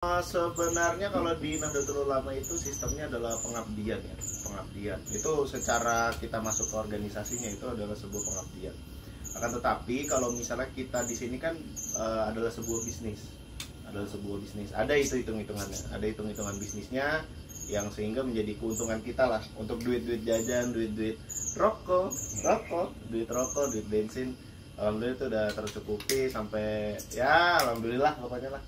Sebenarnya kalau di Nahdlatul Ulama itu sistemnya adalah pengabdian ya, pengabdian. Itu secara kita masuk ke organisasinya itu adalah sebuah pengabdian. Akan tetapi kalau misalnya kita di sini kan adalah sebuah bisnis, Ada itu hitung-hitungannya, ada hitung-hitungan bisnisnya yang sehingga menjadi keuntungan kita lah untuk duit-duit jajan, duit-duit rokok, duit bensin. Alhamdulillah itu udah tercukupi sampai ya alhamdulillah pokoknya lah.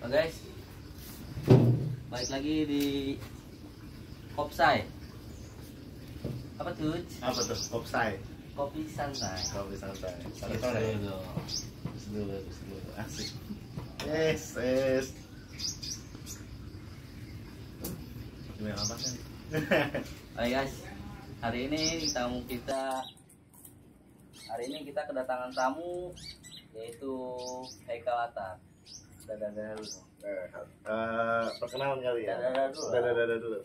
Oh guys, balik lagi di Kopsai. Apa tuh? Apa tuh? Kopsai. Kopi santai. Kopi santai. Sore Dulu. Asik. Yes. Gimana apa kan? Hai guys, hari ini kita kedatangan tamu yaitu Haikal Atar. Dadah dulu. Perkenalan kali ya. Dadah dulu.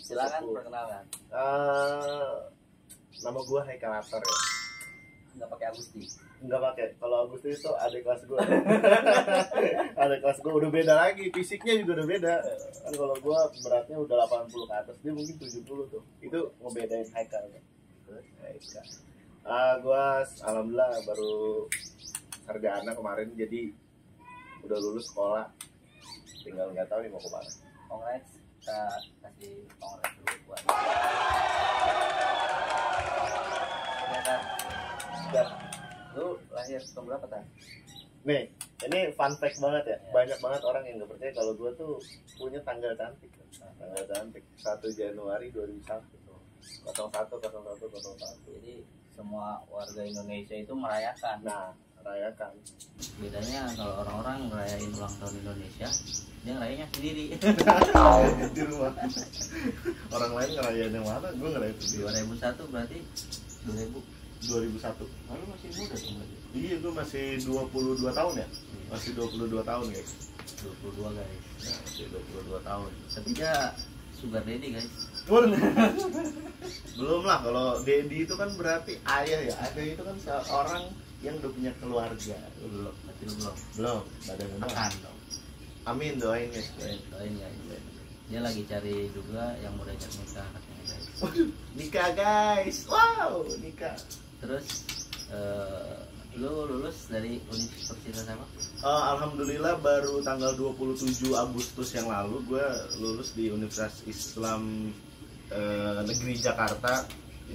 Silakan perkenalkan. Nama gua Haikal Atar ya. Nggak pakai Agusti. Enggak pakai. Kalau Agustus itu adik kelas gua. Adik kelas gua udah beda lagi, fisiknya juga udah beda. Kan kalau gua beratnya udah 80 ke atas, dia mungkin 70 tuh. Itu ngebedain Haikal kan. Haikal. Gua alhamdulillah baru sarjana kemarin, jadi udah lulus sekolah, tinggal nggak tahu nih mau kemana. Congrats, kita kasih congrats dulu buat. Ya kan, Dan lu lahir tahun berapa kan? nih, ini fun fact banget ya. Banyak banget orang yang nggak percaya kalau gue tuh punya tanggal cantik. Tanggal cantik 1 Januari 2001. 01. Jadi semua warga Indonesia itu merayakan. Nah, rayakan. Bedanya kalau orang-orang ngerayain ulang tahun Indonesia, dia ngerayainnya sendiri. Di rumah. Orang lain ngerayain yang mana? Gue ngerayain sendiri. 2001 berarti 2001. Lalu masih muda tuh berarti. Iya, gue masih 22 tahun ya. Masih 22 tahun guys. 22 guys. Ya, masih 22 tahun. Ketiga sugar daddy guys. Belum lah, kalau daddy itu kan berarti ayah ya. Ayah itu kan seorang yang udah punya keluarga. Belum, berarti lu belum. Belum, badannya doang. Akan dong. Amin, doain guys. Doain guys. Dia lagi cari juga yang mau diajak nikah katanya guys. Waduh, nikah guys. Wow, nikah. Terus lu lulus dari universitas apa? Alhamdulillah baru tanggal 27 Agustus yang lalu gue lulus di Universitas Islam Negeri Jakarta,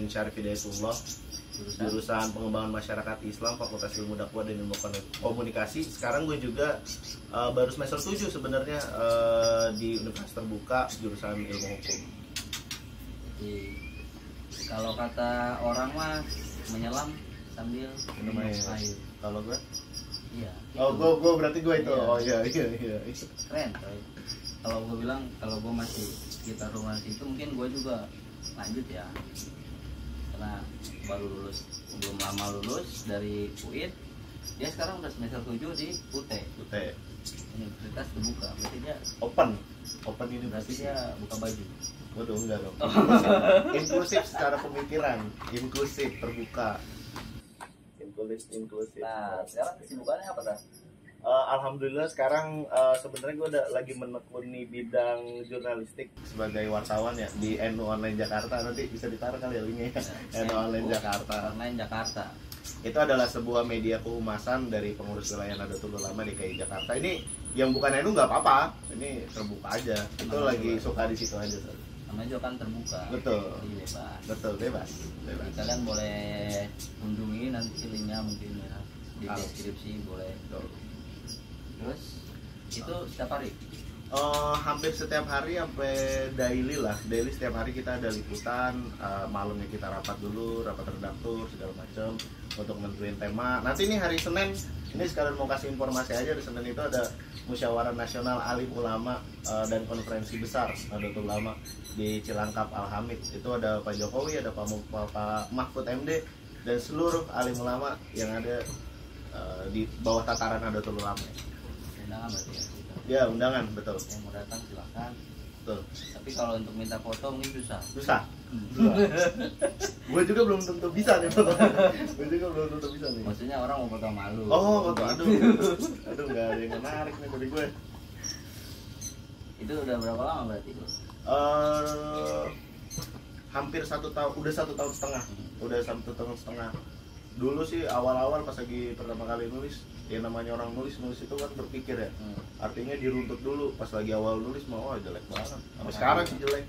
Syarif Hidayatullah, jurusan pengembangan masyarakat Islam, Fakultas Ilmu Dakwah dan Ilmu Komunikasi. Sekarang gue juga baru semester 7 sebenarnya di Universitas Terbuka, jurusan Ilmu Hukum. Jadi kalau kata orang mah menyelam sambil minum air. Kalau gue? Iya. Oh, gitu. gue berarti gue itu. Iya. Oh iya. Keren coy. Kalau gue bilang kalau gue masih sekitar rumah situ mungkin gue juga lanjut ya, karena baru lulus, belum lama lulus dari UIN. Dia sekarang udah semester 7 di UT Universitas Terbuka. Berarti dia Open berarti University. dia buka baju. Waduh, enggak dong. Inklusif secara pemikiran, inklusif, terbuka. Inklusif. Nah, sekarang kesibukannya apa kan? Alhamdulillah sekarang sebenarnya gue udah lagi menekuni bidang jurnalistik sebagai wartawan ya di NU Online Jakarta. Nanti bisa ditaruh kali ya linknya ya. NU Online Jakarta. Online Jakarta. Itu adalah sebuah media kehumasan dari pengurus wilayah Nahdlatul Ulama DKI Jakarta. Ini yang bukan NU nggak apa-apa, ini terbuka aja. Itu lagi suka di situ aja. Namanya juga kan terbuka. Betul. Jadi bebas. Betul, bebas. Jadi kalian boleh kunjungi nanti linknya mungkin ya di deskripsi boleh. Betul. Terus itu setiap hari? Hampir setiap hari sampai daily lah, daily setiap hari kita ada liputan. Malamnya kita rapat dulu, rapat redaktur segala macam untuk nentuin tema. Nanti nih hari Senin, ini sekalian mau kasih informasi aja, di Senin itu ada musyawarah nasional alim ulama dan konferensi besar Nahdlatul Ulama di Cilangkap Al-Hamid. Itu ada Pak Jokowi, ada Pak Mahfud MD dan seluruh alim ulama yang ada di bawah tataran Nahdlatul Ulama. Undangan berarti ya? Ya, undangan, betul. Yang mau datang silakan. Betul. Tapi kalau untuk minta foto mungkin susah. Susah. Gue juga belum tentu bisa nih foto. Gue juga belum tentu bisa nih. Maksudnya orang mau foto malu. Oh, foto, aduh nggak ada yang menarik nih dari gue. Itu udah berapa lama berarti? Hampir 1 tahun, udah 1 tahun setengah. Udah 1 tahun setengah. Dulu sih awal-awal pas lagi pertama kali nulis, ya namanya orang nulis itu kan berpikir ya. Artinya diruntut dulu, pas lagi awal nulis mau jelek banget. Sampai sekarang sih jelek.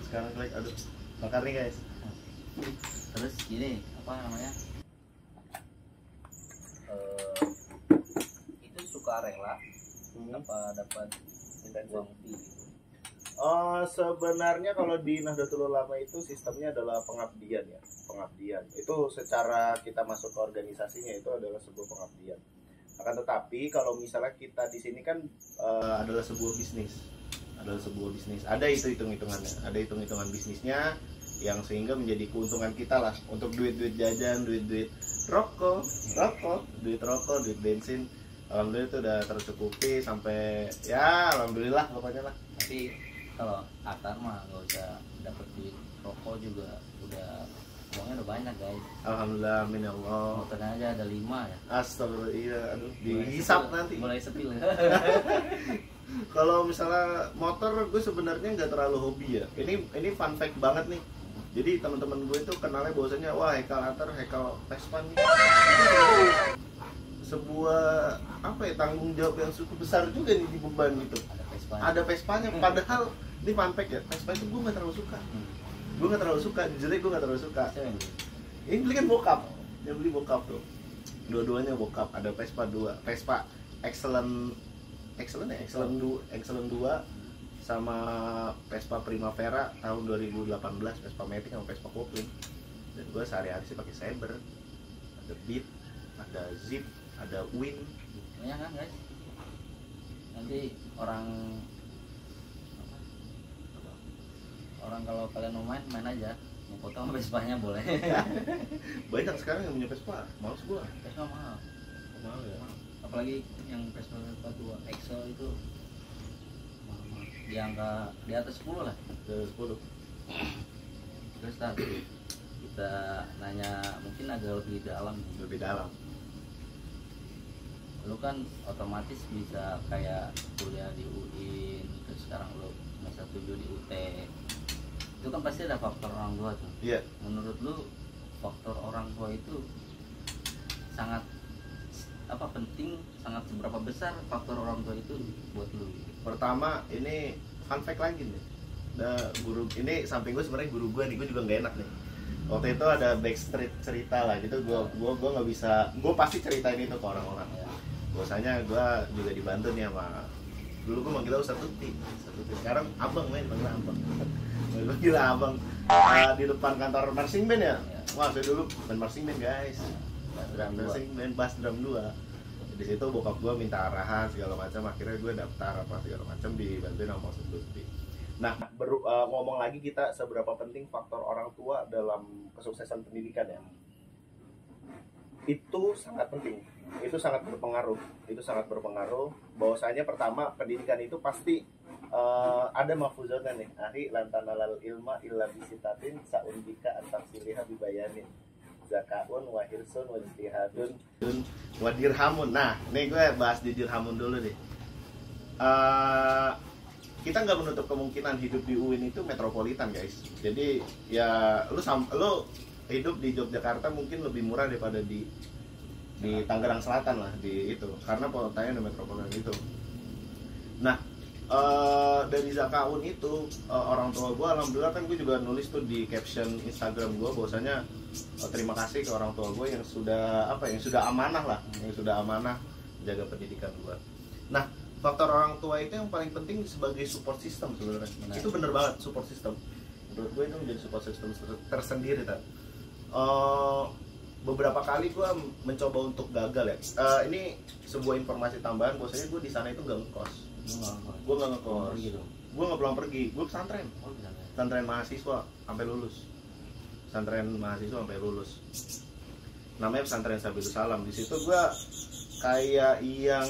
Sekarang jelek, aduh. Makar nih guys. Terus gini, apa namanya? Itu suka rela apa dapat uang fee gitu? Sebenarnya kalau di Nahdlatul Ulama itu sistemnya adalah pengabdian ya, pengabdian. Itu secara kita masuk ke organisasinya itu adalah sebuah pengabdian. Akan tetapi kalau misalnya kita di sini kan adalah sebuah bisnis, Ada hitung-hitungannya, ada hitung-hitungan bisnisnya yang sehingga menjadi keuntungan kita lah untuk duit-duit jajan, duit-duit rokok, duit bensin. Alhamdulillah itu udah tercukupi sampai ya alhamdulillah pokoknya lah. Tapi kalau Atar mah nggak usah dapat duit rokok juga udah uangnya udah banyak guys. Alhamdulillah, amin ya Allah. Motornya aja ada 5 ya. Astagfirullah, iya, aduh, dihisap nanti. Mulai sepil. Kalau misalnya motor, gue sebenarnya nggak terlalu hobi ya. Ini fun fact banget nih. Jadi teman-teman gue itu kenalnya bahwasanya wah Haikal Atar, Haikal Vespa nih. Sebuah apa ya, tanggung jawab yang cukup besar juga nih di beban gitu. Ada Vespanya, padahal ini fun fact ya, Vespa itu gue nggak terlalu suka. Jujur aja gue nggak terlalu suka. Ini beli kan bokap, yang beli bokap tuh. Dua-duanya bokap. Ada Vespa 2, Vespa Excellent 2 sama Vespa Primavera tahun 2018, Vespa Matic sama Vespa Kopling. Dan gue sehari-hari sih pakai Saber, ada Beat, ada Zip, ada Win. Banyak kan guys? Nanti orang kalau kalian mau main aja, mau foto sama Vespanya boleh. Banyak sekarang yang punya Vespa, males gua. Vespa mahal Ya. Apalagi yang Vespa 2 Excel itu mahal. Di angka di atas 10 lah. Di atas 10. Terus tadi kita nanya mungkin agak lebih dalam. Lu kan otomatis bisa kayak kuliah di UIN, terus sekarang lu semester 7 di UT. Itu kan pasti ada faktor orang tua tuh. Iya. Menurut lu faktor orang tua itu sangat penting, sangat seberapa besar faktor orang tua itu buat lu? Pertama, ini fun fact lagi nih. Guru ini samping gue sebenarnya guru gue nih, gue juga nggak enak nih. Waktu itu ada backstreet cerita lah gitu, gue nggak bisa, gue pasti ceritain itu ke orang-orang. Ya. Biasanya gue juga dibantu nih sama, dulu gue manggil Ustaz Tuti, sekarang abang manggil abang. Gue abang di depan kantor marching band ya. Wah, saya dulu main marching band guys. Marching band bass drum 2. Di situ bokap gue minta arahan segala macam, akhirnya gue daftar apa segala macam, dibantuin sama Ustaz Tuti. Nah, ngomong lagi kita seberapa penting faktor orang tua dalam kesuksesan pendidikan ya. Itu sangat penting. Itu sangat berpengaruh. Bahwasanya pertama, pendidikan itu pasti ada mahfuzatnya nih. Ahi lantanalal ilma illa bisitatin saundika antaksiliha bibayanin. Zakaun wa hirsun wa ijtihadun wa dirhamun. Nah, nih gue bahas di dirhamun dulu deh. Kita nggak menutup kemungkinan hidup di UIN itu metropolitan guys. Jadi ya lu hidup di Yogyakarta mungkin lebih murah daripada di Tangerang Selatan lah di itu, karena kotanya ada metropolitan itu. Nah, dari Zakaun itu orang tua gue, alhamdulillah kan gue juga nulis tuh di caption Instagram gue bahwasanya terima kasih ke orang tua gue yang sudah amanah menjaga pendidikan gue. Nah, faktor orang tua itu yang paling penting sebagai support system sebenarnya. Itu bener banget, support system. Menurut gue itu menjadi support system tersendiri kan. Beberapa kali gue mencoba untuk gagal ya. Ini sebuah informasi tambahan, bahwasanya gue di sana itu nggak ngekos. Gue nggak ngekos. Gue nggak pulang pergi. Gue pesantren. Pesantren mahasiswa sampai lulus. Pesantren mahasiswa sampai lulus. Namanya pesantren Sabilus Salam. Di situ gue kayak yang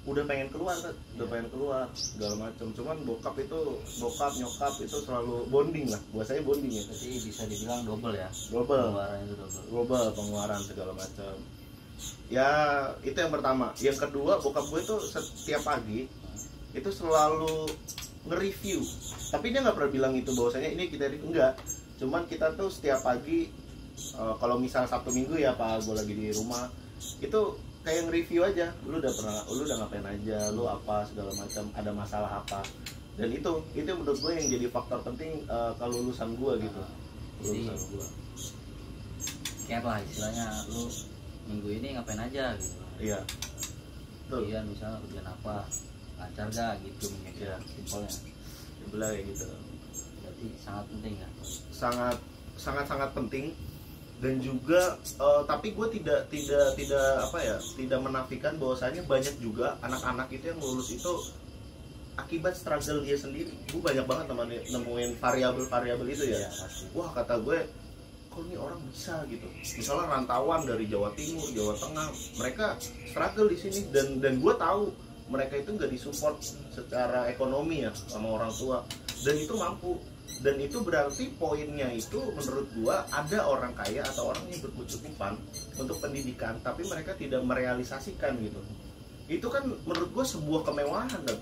udah pengen keluar kan, pengen keluar segala macam. Cuman bokap nyokap itu selalu bonding lah, buat saya bonding ya. Jadi bisa dibilang double ya. Pengeluaran itu double pengeluaran segala macam. Ya itu yang pertama. Yang kedua, bokap gue itu setiap pagi itu selalu nge-review. Tapi dia nggak pernah bilang itu bahwasanya ini kita enggak. Cuman kita tuh setiap pagi kalau misal Sabtu Minggu ya Pak, gue lagi di rumah itu kayak nge-review aja, lu udah ngapain aja, lu apa segala macam, ada masalah apa. Dan itu menurut gue yang jadi faktor penting kalau lulusan gue gitu. Lulusan gue care lah istilahnya, lu minggu ini ngapain aja gitu. Iya. Betul. Iya, misalnya ujian apa, lancar gak gitu ya, simpelnya. Simpelnya kayak gitu. Berarti sangat penting ya. Sangat penting. Dan juga tapi gue tidak menafikan bahwasanya banyak juga anak-anak itu yang lulus itu akibat struggle dia sendiri. Gue banyak banget nemuin variabel itu ya. Wah, kata gue, kok ini orang bisa gitu. Misalnya rantauan dari Jawa Timur, Jawa Tengah, mereka struggle di sini dan gue tahu mereka itu nggak disupport secara ekonomi ya sama orang tua, dan itu mampu. Dan itu berarti poinnya itu menurut gua ada orang kaya atau orang yang berkecukupan untuk pendidikan, tapi mereka tidak merealisasikan gitu. Itu kan menurut gua sebuah kemewahan kan.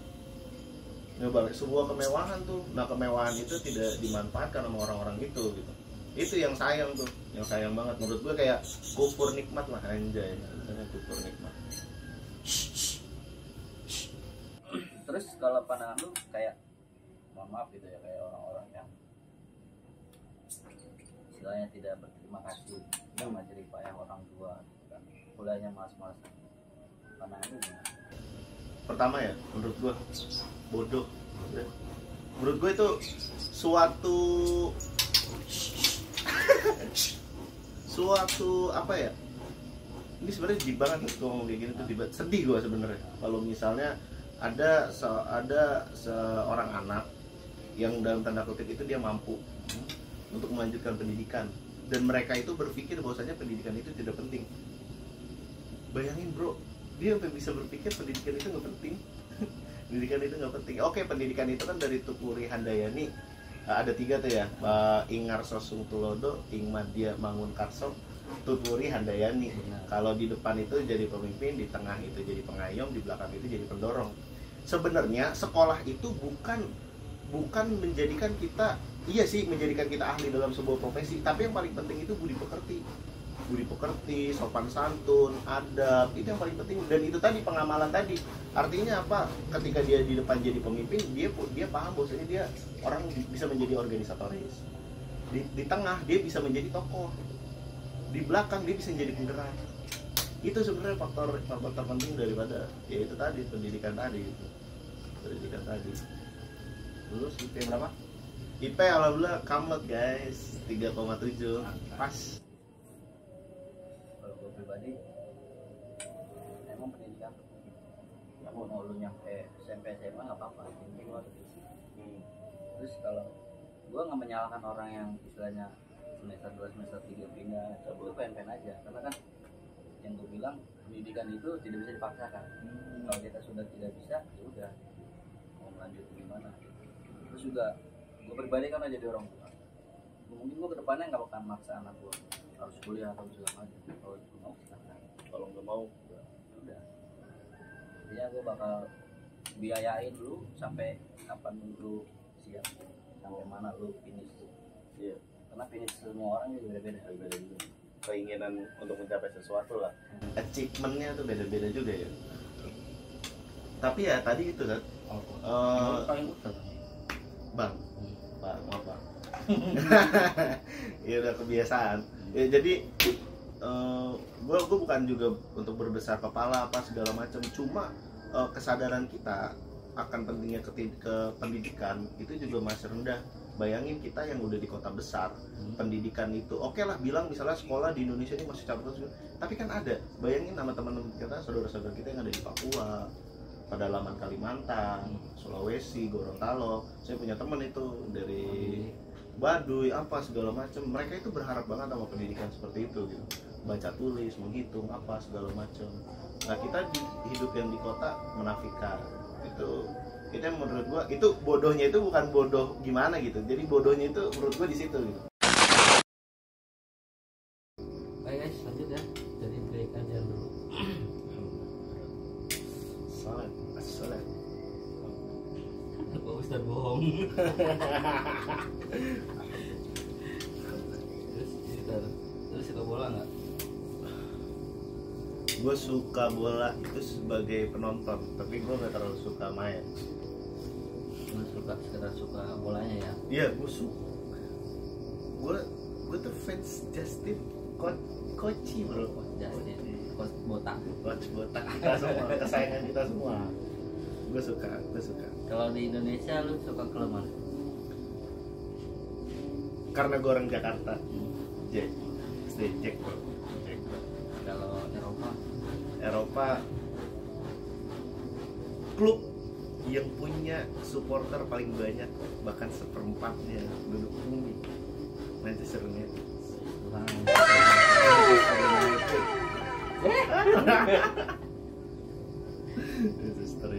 Sebuah kemewahan tuh. Nah, kemewahan itu tidak dimanfaatkan sama orang-orang itu gitu. Itu yang sayang tuh, yang sayang banget menurut gua, kayak kufur nikmat lah, anjay. Kufur nikmat. Terus kalau pandangan lu kayak, mohon maaf gitu ya, kayak orang-orang yang istilahnya tidak berterima kasih sama jerih payah orang tua kan, kuliahnya malas-malasan, pandangan lu gimana? Pertama ya, menurut gua bodoh. Menurut gua itu suatu apa ya? Ini sebenarnya jijik banget gua ngomong kayak gini tuh, sedih gua sebenarnya. Kalau misalnya ada seorang anak yang dalam tanda kutip itu dia mampu untuk melanjutkan pendidikan, dan mereka itu berpikir bahwasanya pendidikan itu tidak penting. Bayangin bro, dia sampai bisa berpikir pendidikan itu nggak penting. Pendidikan itu nggak penting. Oke, pendidikan itu kan dari Tukuri Handayani ada 3 tuh ya, Ingarso Sungtulodo, Ingmadia Mangun Karso, Tuturi Handayani. Kalau di depan itu jadi pemimpin, di tengah itu jadi pengayom, di belakang itu jadi pendorong. Sebenarnya sekolah itu bukan menjadikan kita, iya sih menjadikan kita ahli dalam sebuah profesi, tapi yang paling penting itu budi pekerti, sopan santun, adab, itu yang paling penting. Dan itu tadi pengamalan tadi, artinya apa? Ketika dia di depan jadi pemimpin, dia paham bahwasanya dia orang bisa menjadi organisatoris, di tengah dia bisa menjadi tokoh, di belakang dia bisa menjadi penggerak. Itu sebenarnya faktor terpenting daripada ya itu tadi, pendidikan tadi gitu. Pendidikan tadi. Lulus IP berapa? IP alhamdulillah kamlet guys, 3,7. Pas. Kalau gue pribadi emang pendidikan ya mau lu nyampe SMP SMA nggak apa-apa, penting lu harus isi. Terus kalau gue nggak menyalahkan orang yang istilahnya semester 2 semester 3 pindah, coba pengen aja, karena kan yang gue bilang pendidikan itu tidak bisa dipaksakan. Kalau kita sudah tidak bisa, ya udah mau lanjut gimana. Terus juga gue pribadi kan jadi orang tua, mungkin gue kedepannya nggak akan maksa anak gue harus kuliah atau segala macam. Kalau mau silakan, Kalau nggak mau, ya udah. Intinya gue bakal biayain lu sampai kapan lu siap, sampai mana lu finish. iya. Karena finish semua orang juga beda-beda juga. Keinginan untuk mencapai sesuatu lah, achievementnya tuh beda-beda juga ya. Tapi ya tadi itu kan, Paling utama. bang, maaf bang. Ya udah kebiasaan. Ya, jadi gue bukan juga untuk berbesar kepala apa segala macam. Cuma kesadaran kita akan pentingnya ke pendidikan itu juga masih rendah. Bayangin kita yang udah di kota besar, pendidikan itu oke lah, bilang misalnya sekolah di Indonesia ini masih campur, tapi kan ada, bayangin sama teman-teman kita, saudara-saudara kita yang ada di Papua, Pedalaman Kalimantan, Sulawesi, Gorontalo. Saya punya teman itu dari Baduy, apa segala macam. Mereka itu berharap banget sama pendidikan seperti itu gitu. Baca tulis, menghitung apa segala macam. Nah, kita hidup yang di kota menafikan. Itu yang menurut gua, itu bodohnya itu bukan bodoh gimana gitu. Jadi bodohnya itu menurut gua di situ gitu. Baik guys, lanjut ya. Jadi break aja dulu. Salat. Pak Ustadz bohong. Terus suka bola nggak? Gue suka bola itu sebagai penonton, tapi gue nggak terlalu suka main. Gue sekedar suka bolanya ya. Iya, gue suka. Gue tuh fans Justin, Koci bro. Justin, coach botak. Coach botak kita semua, kesayangan kita semua. Gue suka. Kalau di Indonesia lu suka klub mana? Karena gue orang Jakarta. Jack bro. Kalau Eropa klub yang punya supporter paling banyak, bahkan seperempatnya penduduk bumi, Manchester United.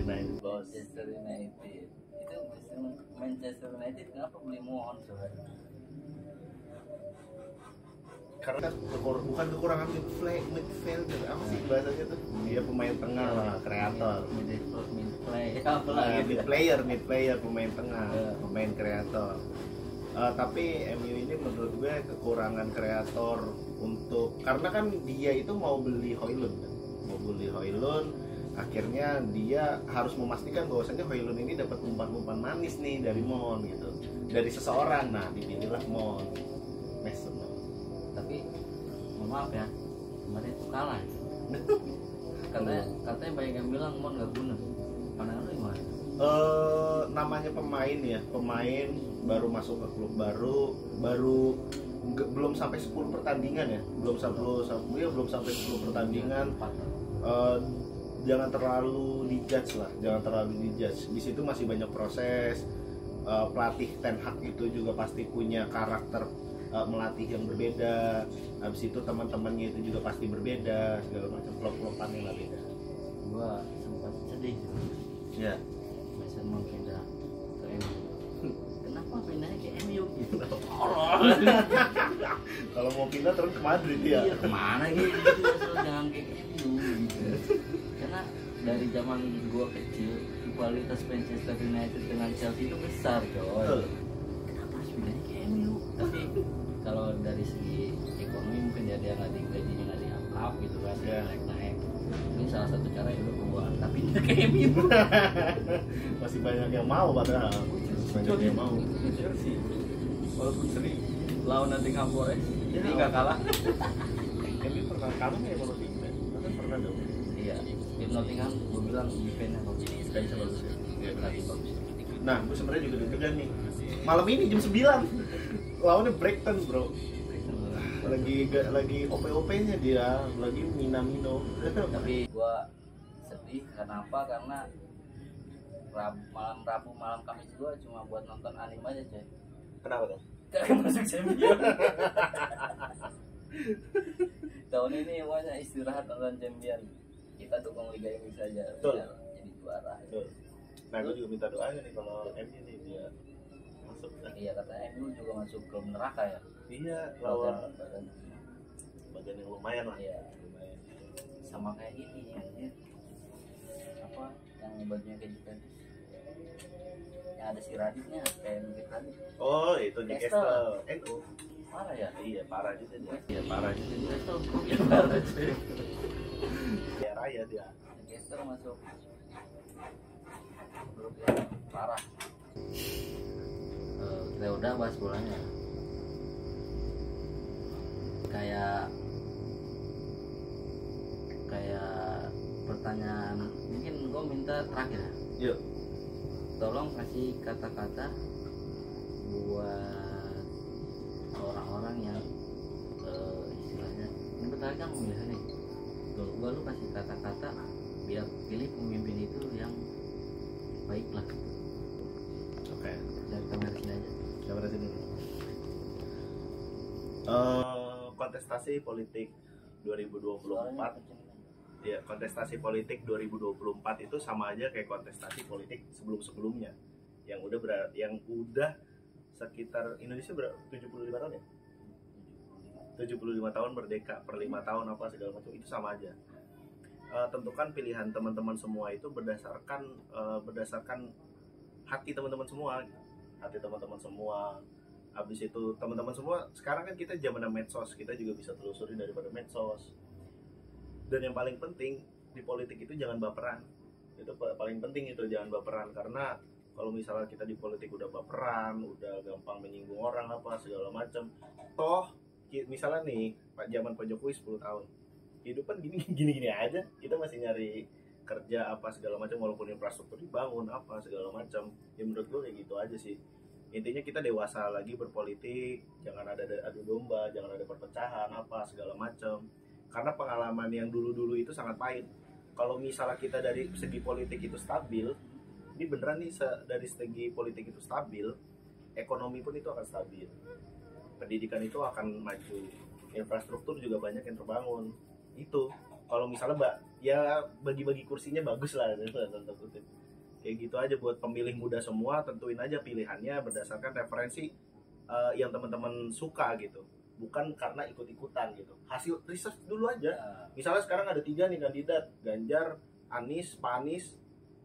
Manchester United. Itu Manchester United kenapa beli Mohon sebenarnya? Karena bukan kekurangan midfielder, apa sih bahasanya tuh? Dia pemain tengah lah, kreator. Mid player, pemain tengah, pemain kreator. Tapi MU ini menurut gue kekurangan kreator karena kan dia itu mau beli Højlund, akhirnya dia harus memastikan bahwasanya Højlund ini dapat umpan-umpan manis nih dari Mon gitu, dari seseorang. Nah, dipilihlah Mason. Tapi mohon maaf ya, kemarin itu kalah. katanya banyak yang bilang Mon nggak guna. Pandangan lu gimana? Namanya pemain baru masuk ke klub baru belum sampai 10 pertandingan ya, belum sampai 10 pertandingan. Jangan terlalu dijudge. Di situ masih banyak proses. Pelatih Ten Hag itu juga pasti punya karakter melatih yang berbeda. Habis itu teman-temannya itu juga pasti berbeda, segala macam klub-klopannya lah beda. Gua sempat sedih. Ya. Mason mau pindah ke MU. Kenapa pindahnya ke MU gitu? Kalau mau pindah terus ke Madrid ya. Iya, kemana gitu? Jangan ke MU gitu. Karena dari zaman gua kecil, kualitas Manchester United dengan Chelsea itu besar, coy. Kenapa harus pindahnya ke MU? Tapi kalau dari segi ekonomi mungkin dia nggak gajinya nggak diangkat gitu kan, dia naik. Ini salah satu cara juga gua tapi dia ke MU. Masih banyak yang mau padahal. Banyak yang mau. Chelsea. Walaupun sering Lawan Nottingham Forest, jadi nggak kalah. MU pernah kalah ya kalau di England? Kan pernah dong. Iya, di Nottingham gua bilang defense-nya bagus, sekali bagus. Iya, Berarti bagus. Nah, gue sebenarnya juga deg-degan nih. Malam ini jam 9. Lawannya Brighton, bro. Lagi OP-OP-nya dia, lagi Minamino. Tapi gua sedih kenapa? Karena malam Kamis gua cuma buat nonton anime aja, coy. Kenapa tuh? Kagak masuk champion. Tahun ini semuanya istirahat nonton champion. Kita dukung Liga Inggris saja. Betul. Jadi juara. Betul. Nah, gue juga minta doanya nih kalau MU nih dia masuk. Iya, kata MU juga masuk klub neraka ya. Iya, lawan badan yang lumayan lah. Iya, lumayan. Sama kayak ini ya, apa yang bajunya kayak Juventus. Yang ada si Raditnya kayak Nugget Radit. Oh, itu di Castle. Parah ya? Iya, parah juga dia. Iya, parah juga di Castle. Iya, parah cuy. Ya raya dia. Castle masuk grup yang parah. Kita udah bahas bolanya. Kayak pertanyaan mungkin gue minta terakhir. Yuk. Tolong kasih kata-kata buat orang-orang yang istilahnya ini bentar kan pemilihan nih. Lu kasih kata-kata biar pilih pemimpin itu yang baik lah. Oke. Dari kamera sini aja. Kamera sini. Kontestasi politik 2024. Ya, kontestasi politik 2024 itu sama aja kayak kontestasi politik sebelum-sebelumnya yang udah sekitar Indonesia berapa? 75 tahun ya? 75 tahun merdeka, per 5 tahun apa segala macam itu sama aja. Tentukan pilihan teman-teman semua itu berdasarkan hati teman-teman semua. Hati teman-teman semua. Habis itu teman-teman semua sekarang kan kita zaman medsos, kita juga bisa telusuri daripada medsos. Dan yang paling penting di politik itu jangan baperan. Itu paling penting itu, jangan baperan, karena kalau misalnya kita di politik udah baperan, udah gampang menyinggung orang apa segala macam. Toh misalnya nih zaman Pak Jokowi 10 tahun. Kehidupan gini aja. Kita masih nyari kerja apa segala macam walaupun infrastruktur dibangun apa segala macam. Ya menurut gue kayak gitu aja sih. Intinya kita dewasa lagi berpolitik, jangan ada adu domba, jangan ada perpecahan apa segala macam. Karena pengalaman yang dulu-dulu itu sangat pahit. Kalau misalnya kita dari segi politik itu stabil, ini beneran nih dari segi politik itu stabil, ekonomi pun itu akan stabil, pendidikan itu akan maju, infrastruktur juga banyak yang terbangun. Itu kalau misalnya bagi-bagi kursinya bagus lah, kayak gitu aja. Buat pemilih muda semua, tentuin aja pilihannya berdasarkan referensi yang teman-teman suka gitu, bukan karena ikut-ikutan gitu. Hasil research dulu aja. Misalnya sekarang ada 3 nih kandidat, Ganjar, Anies, Pak Anies,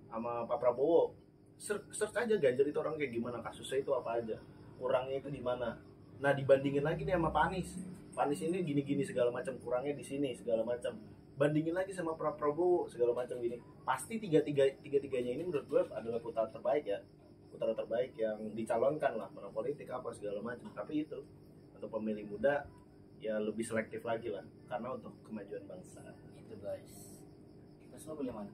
sama Pak Prabowo. Search aja Ganjar itu orang kayak gimana, kasusnya itu apa aja, kurangnya itu di mana. Nah dibandingin lagi nih sama Pak Anies. Pak Anies ini gini-gini segala macam, kurangnya di sini segala macam. Bandingin lagi sama Pak Prabowo segala macam gini. Pasti tiga-tiganya ini menurut gue adalah putaran terbaik ya. Putaran terbaik yang dicalonkan lah, menang politik apa segala macam. Tapi itu untuk pemilih muda ya lebih selektif lagi lah, karena untuk kemajuan bangsa. Itu guys. Terus lo pilih mana?